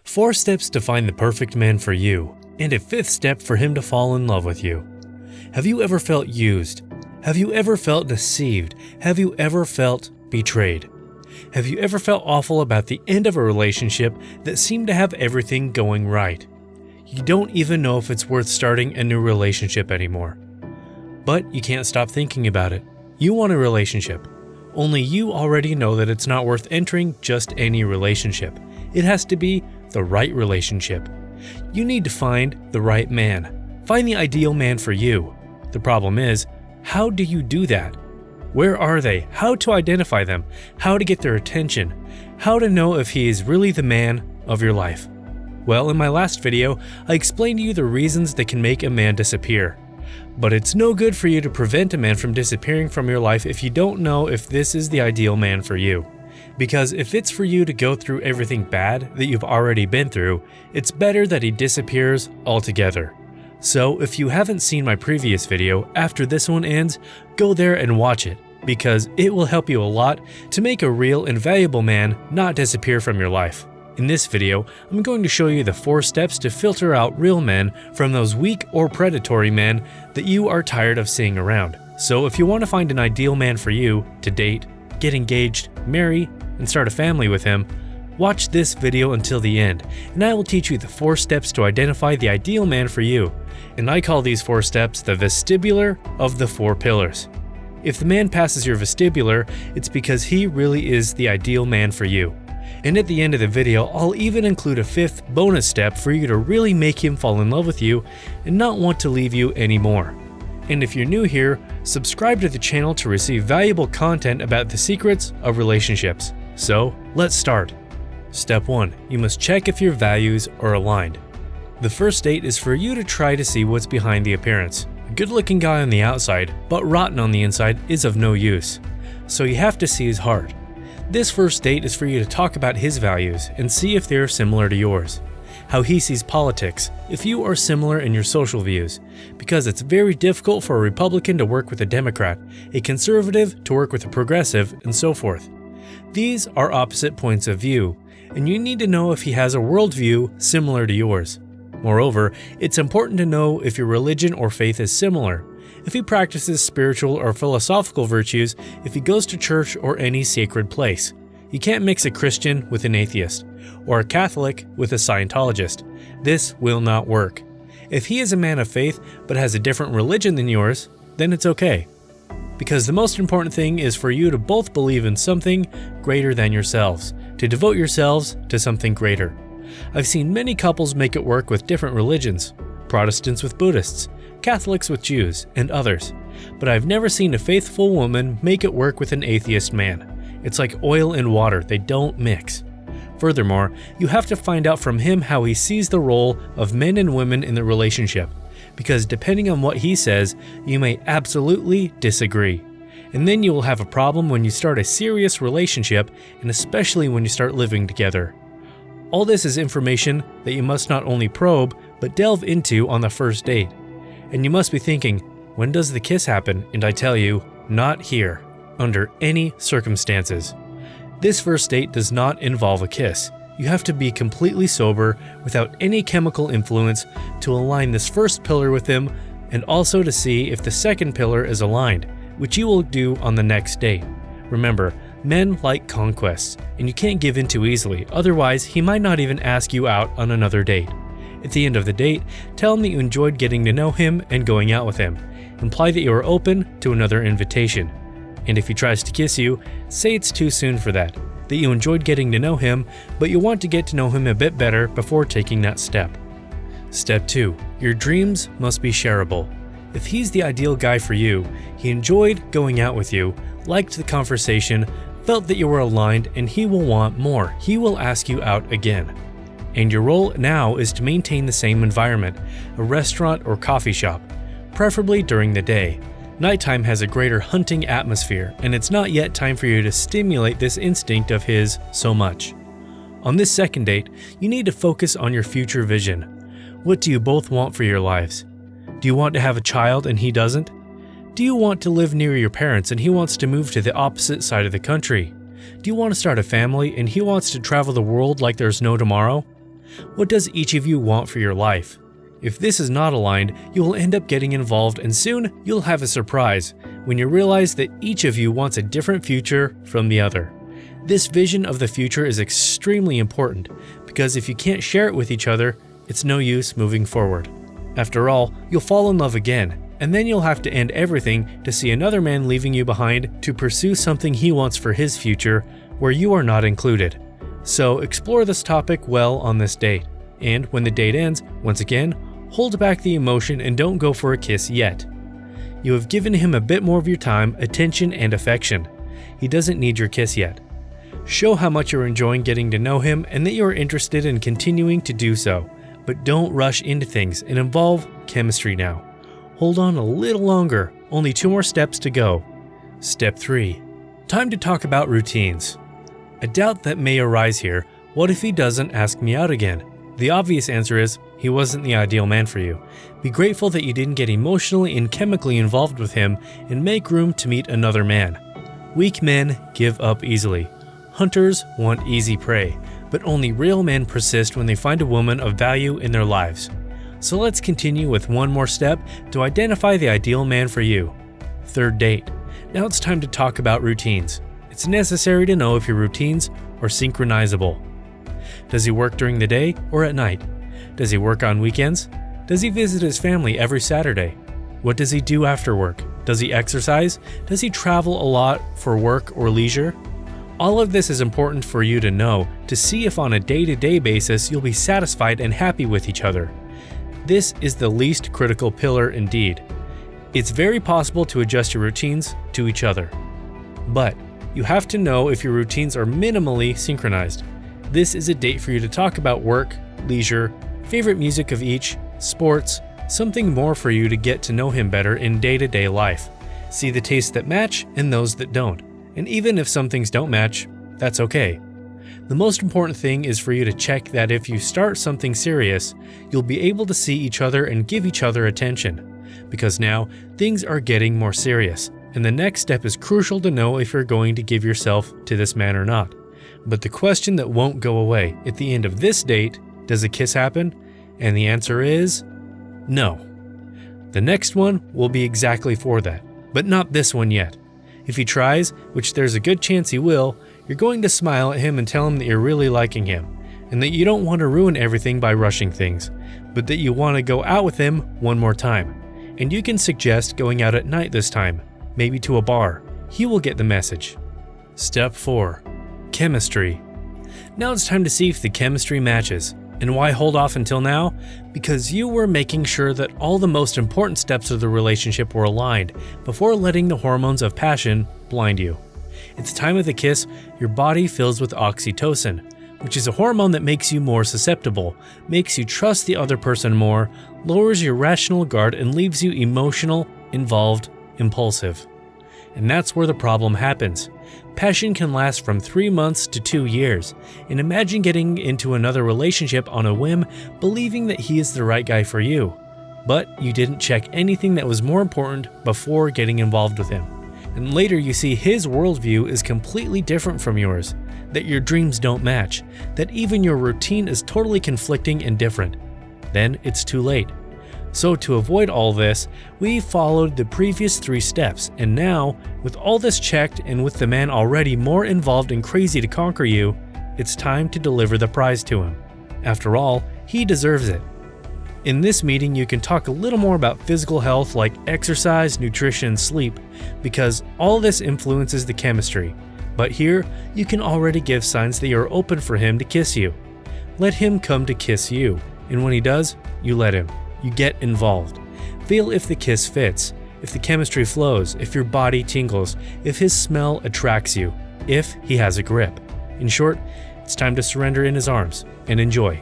4 steps to find the perfect man for you, and a 5th step for him to fall in love with you. Have you ever felt used? Have you ever felt deceived? Have you ever felt betrayed? Have you ever felt awful about the end of a relationship that seemed to have everything going right? You don't even know if it's worth starting a new relationship anymore. But you can't stop thinking about it. You want a relationship. Only you already know that it's not worth entering just any relationship. It has to be the right relationship. You need to find the right man. Find the ideal man for you. The problem is, how do you do that? Where are they? How to identify them? How to get their attention? How to know if he is really the man of your life? Well, in my last video, I explained to you the reasons that can make a man disappear. But it's no good for you to prevent a man from disappearing from your life if you don't know if this is the ideal man for you. Because if it's for you to go through everything bad that you've already been through, it's better that he disappears altogether. So if you haven't seen my previous video, after this one ends, go there and watch it, because it will help you a lot to make a real and valuable man not disappear from your life. In this video, I'm going to show you the 4 steps to filter out real men from those weak or predatory men that you are tired of seeing around. So if you want to find an ideal man for you to date, get engaged, marry, and start a family with him, watch this video until the end, and I will teach you the 4 steps to identify the ideal man for you. And I call these 4 steps the vestibular of the 4 pillars. If the man passes your vestibular, it's because he really is the ideal man for you. And at the end of the video, I'll even include a 5th bonus step for you to really make him fall in love with you and not want to leave you anymore. And if you're new here, subscribe to the channel to receive valuable content about the secrets of relationships. So, let's start. Step 1. You must check if your values are aligned. The first date is for you to try to see what's behind the appearance. A good-looking guy on the outside, but rotten on the inside is of no use. So you have to see his heart. This first date is for you to talk about his values and see if they're similar to yours. How he sees politics, if you are similar in your social views, because it's very difficult for a Republican to work with a Democrat, a conservative to work with a progressive, and so forth. These are opposite points of view, and you need to know if he has a worldview similar to yours. Moreover, it's important to know if your religion or faith is similar, if he practices spiritual or philosophical virtues, if he goes to church or any sacred place. You can't mix a Christian with an atheist, or a Catholic with a Scientologist. This will not work. If he is a man of faith but has a different religion than yours, then it's okay. Because the most important thing is for you to both believe in something greater than yourselves, to devote yourselves to something greater. I've seen many couples make it work with different religions, Protestants with Buddhists, Catholics with Jews, and others. But I've never seen a faithful woman make it work with an atheist man. It's like oil and water, they don't mix. Furthermore, you have to find out from him how he sees the role of men and women in the relationship, because depending on what he says, you may absolutely disagree. And then you will have a problem when you start a serious relationship, and especially when you start living together. All this is information that you must not only probe, but delve into on the first date. And you must be thinking, when does the kiss happen? And I tell you, not here, under any circumstances. This first date does not involve a kiss. You have to be completely sober, without any chemical influence, to align this first pillar with him, and also to see if the second pillar is aligned, which you will do on the next date. Remember, men like conquests, and you can't give in too easily, otherwise he might not even ask you out on another date. At the end of the date, tell him that you enjoyed getting to know him and going out with him. Imply that you are open to another invitation. And if he tries to kiss you, say it's too soon for that you enjoyed getting to know him, but you want to get to know him a bit better before taking that step. Step 2. Your dreams must be shareable. If he's the ideal guy for you, he enjoyed going out with you, liked the conversation, felt that you were aligned, and he will want more. He will ask you out again. And your role now is to maintain the same environment, a restaurant or coffee shop, preferably during the day. Nighttime has a greater hunting atmosphere, and it's not yet time for you to stimulate this instinct of his so much. On this second date, you need to focus on your future vision. What do you both want for your lives? Do you want to have a child and he doesn't? Do you want to live near your parents and he wants to move to the opposite side of the country? Do you want to start a family and he wants to travel the world like there's no tomorrow? What does each of you want for your life? If this is not aligned, you will end up getting involved, and soon you'll have a surprise when you realize that each of you wants a different future from the other. This vision of the future is extremely important because if you can't share it with each other, it's no use moving forward. After all, you'll fall in love again, and then you'll have to end everything to see another man leaving you behind to pursue something he wants for his future where you are not included. So explore this topic well on this date, and when the date ends, once again, hold back the emotion and don't go for a kiss yet. You have given him a bit more of your time, attention, and affection. He doesn't need your kiss yet. Show how much you're enjoying getting to know him and that you are interested in continuing to do so, but don't rush into things and involve chemistry now. Hold on a little longer, only 2 more steps to go. Step 3. Time to talk about routines. A doubt that may arise here: what if he doesn't ask me out again? The obvious answer is, he wasn't the ideal man for you. Be grateful that you didn't get emotionally and chemically involved with him, and make room to meet another man. Weak men give up easily. Hunters want easy prey, but only real men persist when they find a woman of value in their lives. So let's continue with one more step to identify the ideal man for you. 3rd date. Now it's time to talk about routines. It's necessary to know if your routines are synchronizable. Does he work during the day or at night? Does he work on weekends? Does he visit his family every Saturday? What does he do after work? Does he exercise? Does he travel a lot for work or leisure? All of this is important for you to know to see if on a day-to-day basis you'll be satisfied and happy with each other. This is the least critical pillar indeed. It's very possible to adjust your routines to each other. But you have to know if your routines are minimally synchronized. This is a date for you to talk about work, leisure, favorite music of each, sports, something more for you to get to know him better in day-to-day life. See the tastes that match and those that don't. And even if some things don't match, that's okay. The most important thing is for you to check that if you start something serious, you'll be able to see each other and give each other attention. Because now, things are getting more serious, and the next step is crucial to know if you're going to give yourself to this man or not. But the question that won't go away at the end of this date, does a kiss happen? And the answer is no. The next one will be exactly for that, but not this one yet. If he tries, which there's a good chance he will, you're going to smile at him and tell him that you're really liking him, and that you don't want to ruin everything by rushing things, but that you want to go out with him one more time. And you can suggest going out at night this time, maybe to a bar. He will get the message. Step 4. Chemistry. Now it's time to see if the chemistry matches. And why hold off until now? Because you were making sure that all the most important steps of the relationship were aligned before letting the hormones of passion blind you. At the time of the kiss, your body fills with oxytocin, which is a hormone that makes you more susceptible, makes you trust the other person more, lowers your rational guard, and leaves you emotional, involved, impulsive. And that's where the problem happens. Passion can last from 3 months to 2 years, and imagine getting into another relationship on a whim, believing that he is the right guy for you. But you didn't check anything that was more important before getting involved with him. And later you see his worldview is completely different from yours, that your dreams don't match, that even your routine is totally conflicting and different. Then it's too late. So to avoid all this, we followed the previous 3 steps, and now, with all this checked and with the man already more involved and crazy to conquer you, it's time to deliver the prize to him. After all, he deserves it. In this meeting, you can talk a little more about physical health like exercise, nutrition, sleep, because all this influences the chemistry. But here, you can already give signs that you're open for him to kiss you. Let him come to kiss you, and when he does, you let him. You get involved. Feel if the kiss fits, if the chemistry flows, if your body tingles, if his smell attracts you, if he has a grip. In short, it's time to surrender in his arms and enjoy.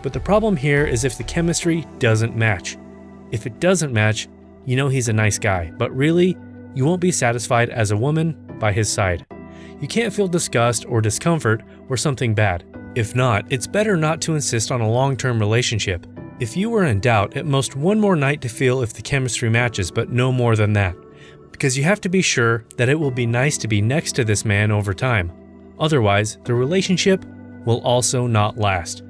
But the problem here is if the chemistry doesn't match. If it doesn't match, you know he's a nice guy, but really, you won't be satisfied as a woman by his side. You can't feel disgust or discomfort or something bad. If not, it's better not to insist on a long-term relationship. If you were in doubt, at most one more night to feel if the chemistry matches, but no more than that. Because you have to be sure that it will be nice to be next to this man over time. Otherwise, the relationship will also not last.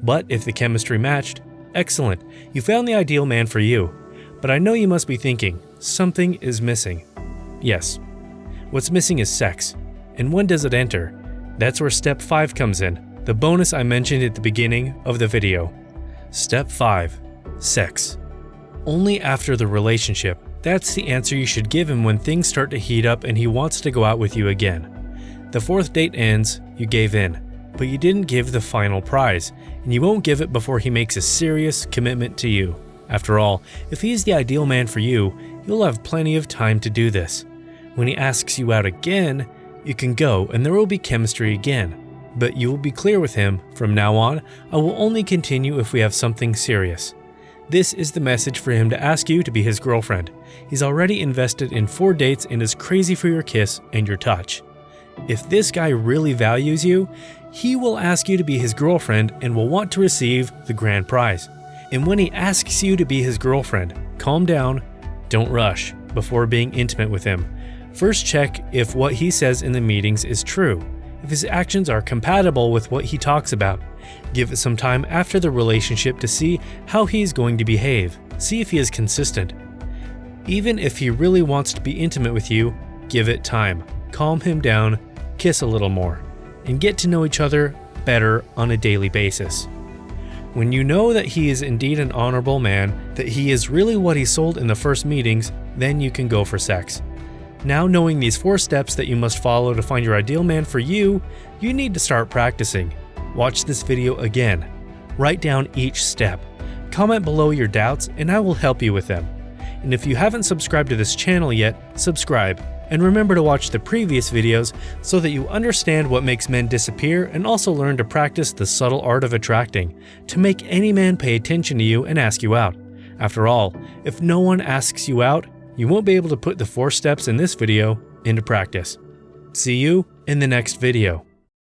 But if the chemistry matched, excellent, you found the ideal man for you. But I know you must be thinking, something is missing. Yes, what's missing is sex. And when does it enter? That's where step 5 comes in, the bonus I mentioned at the beginning of the video. Step 5. Sex. Only after the relationship. That's the answer you should give him when things start to heat up and he wants to go out with you again. The 4th date ends, you gave in, but you didn't give the final prize, and you won't give it before he makes a serious commitment to you. After all, if he is the ideal man for you, you'll have plenty of time to do this. When he asks you out again, you can go and there will be chemistry again. But you will be clear with him, from now on, I will only continue if we have something serious. This is the message for him to ask you to be his girlfriend. He's already invested in 4 dates and is crazy for your kiss and your touch. If this guy really values you, he will ask you to be his girlfriend and will want to receive the grand prize. And when he asks you to be his girlfriend, calm down, don't rush before being intimate with him. First check if what he says in the meetings is true, if his actions are compatible with what he talks about. Give it some time after the relationship to see how he is going to behave. See if he is consistent. Even if he really wants to be intimate with you, give it time. Calm him down, kiss a little more, and get to know each other better on a daily basis. When you know that he is indeed an honorable man, that he is really what he sold in the first meetings, then you can go for sex. Now knowing these 4 steps that you must follow to find your ideal man for you, you need to start practicing. Watch this video again. Write down each step. Comment below your doubts and I will help you with them. And if you haven't subscribed to this channel yet, subscribe. And remember to watch the previous videos so that you understand what makes men disappear and also learn to practice the subtle art of attracting, to make any man pay attention to you and ask you out. After all, if no one asks you out, you won't be able to put the 4 steps in this video into practice. See you in the next video.